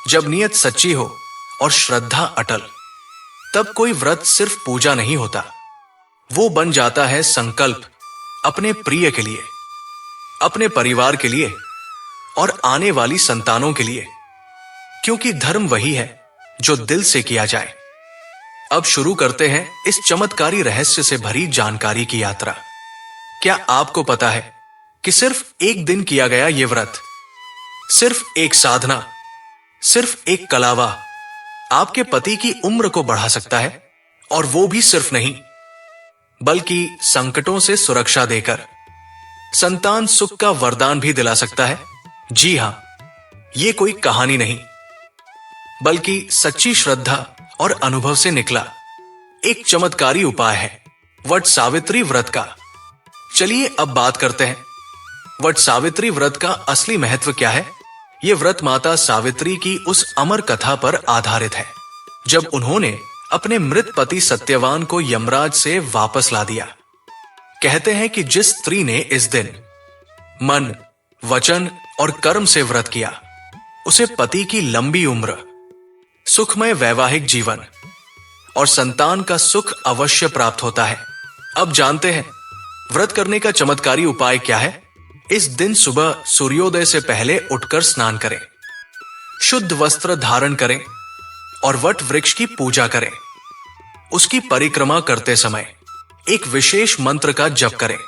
जब नियत सच्ची हो और श्रद्धा अटल, तब कोई व्रत सिर्फ पूजा नहीं होता, वो बन जाता है संकल्प अपने प्रिय के लिए, अपने परिवार के लिए और आने वाली संतानों के लिए, क्योंकि धर्म वही है जो दिल से किया जाए। अब शुरू करते हैं इस चमत्कारी रहस्य से भरी जानकारी की यात्रा। क्या आपको पता है कि सिर्फ एक दिन किया गया यह व्रत, सिर्फ एक साधना, सिर्फ एक कलावा आपके पति की उम्र को बढ़ा सकता है, और वो भी सिर्फ नहीं बल्कि संकटों से सुरक्षा देकर संतान सुख का वरदान भी दिला सकता है। जी हां, ये कोई कहानी नहीं बल्कि सच्ची श्रद्धा और अनुभव से निकला एक चमत्कारी उपाय है, वट सावित्री व्रत का। चलिए अब बात करते हैं वट सावित्री व्रत का असली महत्व क्या है। यह व्रत माता सावित्री की उस अमर कथा पर आधारित है जब उन्होंने अपने मृत पति सत्यवान को यमराज से वापस ला दिया। कहते हैं कि जिस स्त्री ने इस दिन मन, वचन और कर्म से व्रत किया, उसे पति की लंबी उम्र, सुखमय वैवाहिक जीवन और संतान का सुख अवश्य प्राप्त होता है। अब जानते हैं व्रत करने का चमत्कारी उपाय क्या है। इस दिन सुबह सूर्योदय से पहले उठकर स्नान करें, शुद्ध वस्त्र धारण करें और वट वृक्ष की पूजा करें। उसकी परिक्रमा करते समय एक विशेष मंत्र का जप करें।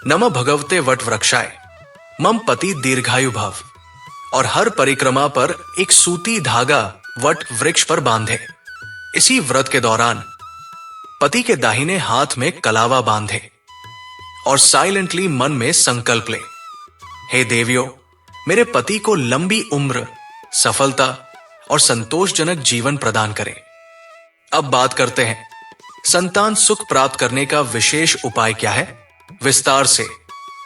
नमः भगवते वट वृक्षाय, मम पति दीर्घायु भव। और हर परिक्रमा पर एक सूती धागा वट वृक्ष पर बांधे। इसी व्रत के दौरान पति के दाहिने हाथ में कलावा बांधे और साइलेंटली मन में संकल्प ले, हे देवियों, मेरे पति को लंबी उम्र, सफलता और संतोषजनक जीवन प्रदान करें। अब बात करते हैं संतान सुख प्राप्त करने का विशेष उपाय क्या है। विस्तार से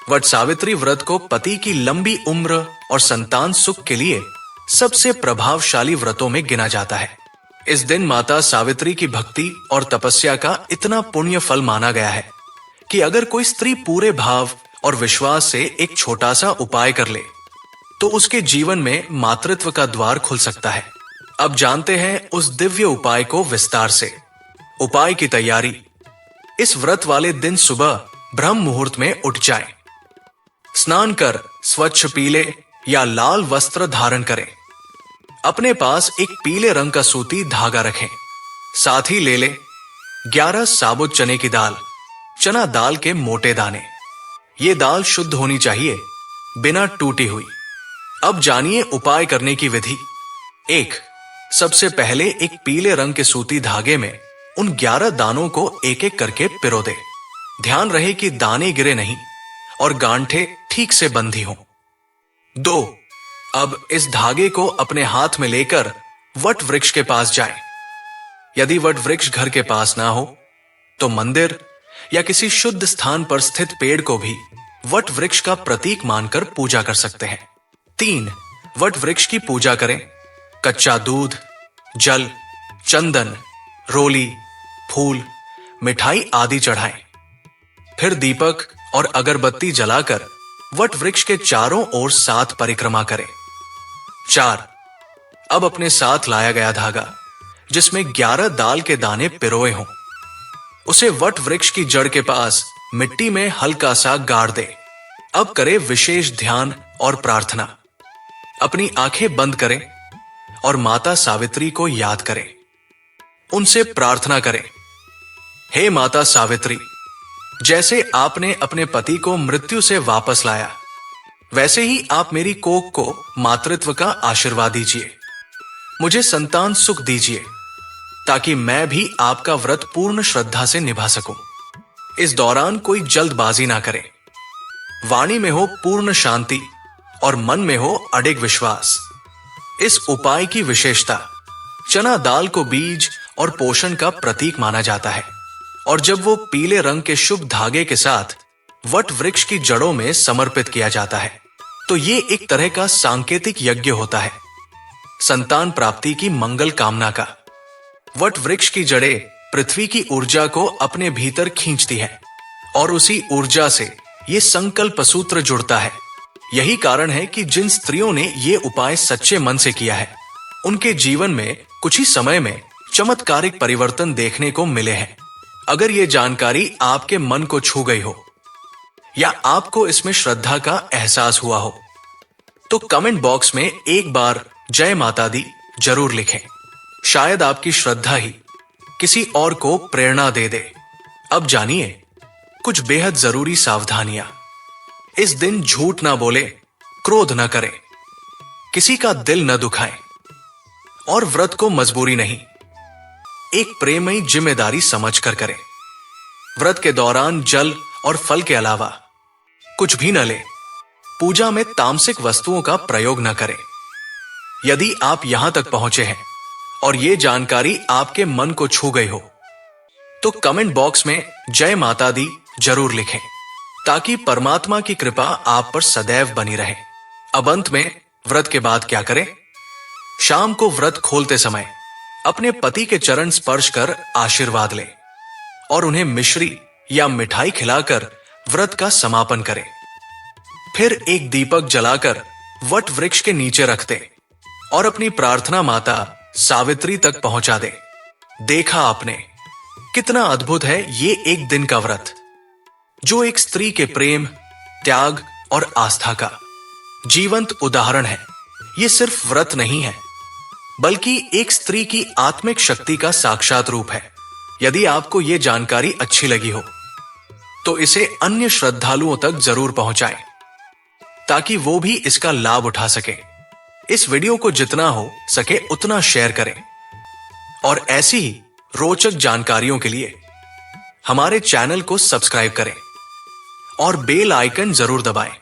वट सावित्री व्रत को पति की लंबी उम्र और संतान सुख के लिए सबसे प्रभावशाली व्रतों में गिना जाता है। इस दिन माता सावित्री की भक्ति और तपस्या का इतना पुण्य फल माना गया है कि अगर कोई स्त्री पूरे भाव और विश्वास से एक छोटा सा उपाय कर ले, तो उसके जीवन में मातृत्व का द्वार खुल सकता है। अब जानते हैं उस दिव्य उपाय को विस्तार से। उपाय की तैयारी। इस व्रत वाले दिन सुबह ब्रह्म मुहूर्त में उठ जाएं। स्नान कर स्वच्छ पीले या लाल वस्त्र धारण करें। अपने पास एक पीले रंग का सूती धागा रखें। साथ ही ले 11 साबुत चने की दाल, चना दाल के मोटे दाने। ये दाल शुद्ध होनी चाहिए, बिना टूटी हुई। अब जानिए उपाय करने की विधि। 1. सबसे पहले एक पीले रंग के सूती धागे में उन 11 दानों को एक एक करके पिरो दे। ध्यान रहे कि दाने गिरे नहीं और गांठें ठीक से बंधी हों। 2. अब इस धागे को अपने हाथ में लेकर वट वृक्ष के पास जाएं। यदि वट वृक्ष घर के पास ना हो तो मंदिर या किसी शुद्ध स्थान पर स्थित पेड़ को भी वट वृक्ष का प्रतीक मानकर पूजा कर सकते हैं। 3. वट वृक्ष की पूजा करें। कच्चा दूध, जल, चंदन, रोली, फूल, मिठाई आदि चढ़ाएं। फिर दीपक और अगरबत्ती जलाकर वट वृक्ष के चारों ओर 7 परिक्रमा करें। 4. अब अपने साथ लाया गया धागा, जिसमें 11 दाल के दाने पिरोए हों, उसे वट वृक्ष की जड़ के पास मिट्टी में हल्का सा गाड़ दे। अब करें विशेष ध्यान और प्रार्थना। अपनी आंखें बंद करें और माता सावित्री को याद करें। उनसे प्रार्थना करें, हे माता सावित्री, जैसे आपने अपने पति को मृत्यु से वापस लाया, वैसे ही आप मेरी कोख को मातृत्व का आशीर्वाद दीजिए। मुझे संतान सुख दीजिए, ताकि मैं भी आपका व्रत पूर्ण श्रद्धा से निभा सकूं। इस दौरान कोई जल्दबाजी ना करें। वाणी में हो पूर्ण शांति और मन में हो अडिग विश्वास। इस उपाय की विशेषता, चना दाल को बीज और पोषण का प्रतीक माना जाता है, और जब वो पीले रंग के शुभ धागे के साथ वट वृक्ष की जड़ों में समर्पित किया जाता है, तो ये एक तरह का सांकेतिक यज्ञ होता है, संतान प्राप्ति की मंगल कामना का। वट वृक्ष की जड़ें पृथ्वी की ऊर्जा को अपने भीतर खींचती है, और उसी ऊर्जा से ये संकल्प सूत्र जुड़ता है। यही कारण है कि जिन स्त्रियों ने ये उपाय सच्चे मन से किया है, उनके जीवन में कुछ ही समय में चमत्कारिक परिवर्तन देखने को मिले हैं। अगर ये जानकारी आपके मन को छू गई हो या आपको इसमें श्रद्धा का एहसास हुआ हो तो कमेंट बॉक्स में एक बार जय माता दी जरूर लिखें। शायद आपकी श्रद्धा ही किसी और को प्रेरणा दे दे। अब जानिए कुछ बेहद जरूरी सावधानियां। इस दिन झूठ ना बोले, क्रोध ना करें, किसी का दिल न दुखाएं और व्रत को मजबूरी नहीं, एक प्रेमयी जिम्मेदारी समझकर करें। व्रत के दौरान जल और फल के अलावा कुछ भी न ले। पूजा में तामसिक वस्तुओं का प्रयोग न करें। यदि आप यहां तक पहुंचे हैं और यह जानकारी आपके मन को छू गई हो तो कमेंट बॉक्स में जय माता दी जरूर लिखें ताकि परमात्मा की कृपा आप पर सदैव बनी रहे। अब अंत में व्रत के बाद क्या करें? शाम को व्रत खोलते समय अपने पति के चरण स्पर्श कर आशीर्वाद लें और उन्हें मिश्री या मिठाई खिलाकर व्रत का समापन करें। फिर एक दीपक जलाकर वट वृक्ष के नीचे रख दें और अपनी प्रार्थना माता सावित्री तक पहुंचा दें। देखा आपने कितना अद्भुत है ये एक दिन का व्रत, जो एक स्त्री के प्रेम, त्याग और आस्था का जीवंत उदाहरण है। ये सिर्फ व्रत नहीं है बल्कि एक स्त्री की आत्मिक शक्ति का साक्षात रूप है। यदि आपको ये जानकारी अच्छी लगी हो तो इसे अन्य श्रद्धालुओं तक जरूर पहुंचाएं ताकि वो भी इसका लाभ उठा सके। इस वीडियो को जितना हो सके उतना शेयर करें और ऐसी ही रोचक जानकारियों के लिए हमारे चैनल को सब्सक्राइब करें और बेल आइकन जरूर दबाएं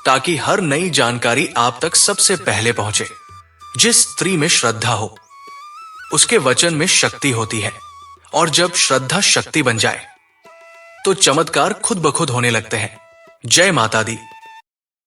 ताकि हर नई जानकारी आप तक सबसे पहले पहुंचे। जिस स्त्री में श्रद्धा हो उसके वचन में शक्ति होती है और जब श्रद्धा शक्ति बन जाए तो चमत्कार खुद ब खुद होने लगते हैं। जय माता दी।